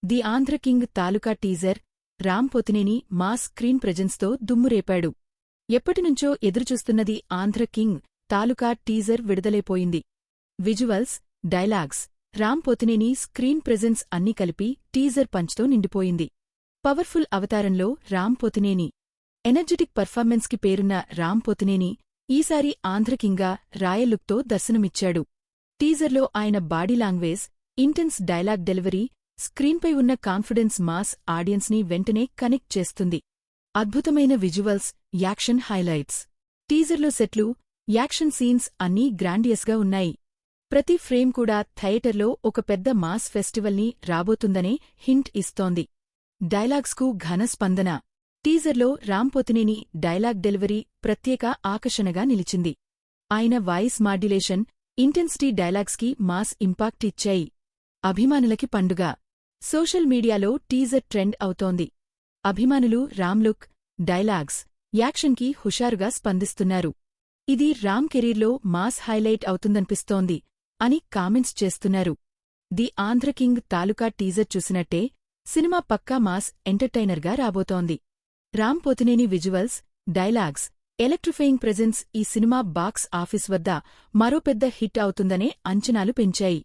The Andhra king taluka teaser Ram Pothineni mass screen ప్రెజెన్స్తో దుమ్మురేపాడు. ఎప్పటినుంచో ఎదురుచూస్తున్నది ఆంధ్ర కింగ్ తాలూకా టీజర్ విడుదలైపోయింది. Visuals, dialogues, Ram Pothineni screen presence అన్నీ కలిపి టీజర్ పంచ్తో నిండిపోయింది. పవర్ఫుల్ అవతారంలో రామ్ పోతినేని. ఎనర్జెటిక్ పర్ఫార్మెన్స్కి పేరున్న రామ్ పోతినేని ఈసారి ఆంధ్ర కింగ్గా రాయల్ లుక్తో దర్శనమిచ్చాడు. టీజర్లో ఆయన body language, intense dialogue delivery, స్క్రీన్పై ఉన్న కాన్ఫిడెన్స్ మాస్ ఆడియన్స్ని వెంటనే కనెక్ట్ చేస్తుంది. అద్భుతమైన విజువల్స్, యాక్షన్ హైలైట్స్. టీజర్లో సెట్లు, యాక్షన్ సీన్స్ అన్నీ గ్రాండియస్గా ఉన్నాయి. ప్రతి ఫ్రేమ్ కూడా థియేటర్లో ఒక పెద్ద మాస్ ఫెస్టివల్ని రాబోతుందనే హింట్ ఇస్తోంది. డైలాగ్స్కు ఘన స్పందన. టీజర్లో రామ్ పోతినేని డైలాగ్ డెలివరీ ప్రత్యేక ఆకర్షణగా నిలిచింది. ఆయన వాయిస్ మాడ్యులేషన్, ఇంటెన్సిటీ డైలాగ్స్కి మాస్ ఇంపాక్ట్ ఇచ్చాయి. అభిమానులకి పండుగ. సోషల్ మీడియాలో టీజర్ ట్రెండ్ అవుతోంది. అభిమానులు రామ్ లుక్, డైలాగ్స్, యాక్షన్కి హుషారుగా స్పందిస్తున్నారు. ఇది రామ్ కెరీర్లో మాస్ హైలైట్ అవుతుందనిపిస్తోంది అని కామెంట్స్ చేస్తున్నారు. The Andhra king taluka teaser చూసినట్టే సినిమా పక్కా మాస్ ఎంటర్టైనర్గా రాబోతోంది. Ram Pothineni visuals, dialogues, electrifying presence ఈ సినిమా బాక్స్ ఆఫీస్ వద్ద మరో పెద్ద హిట్ అవుతుందనే అంచనాలు పెంచాయి.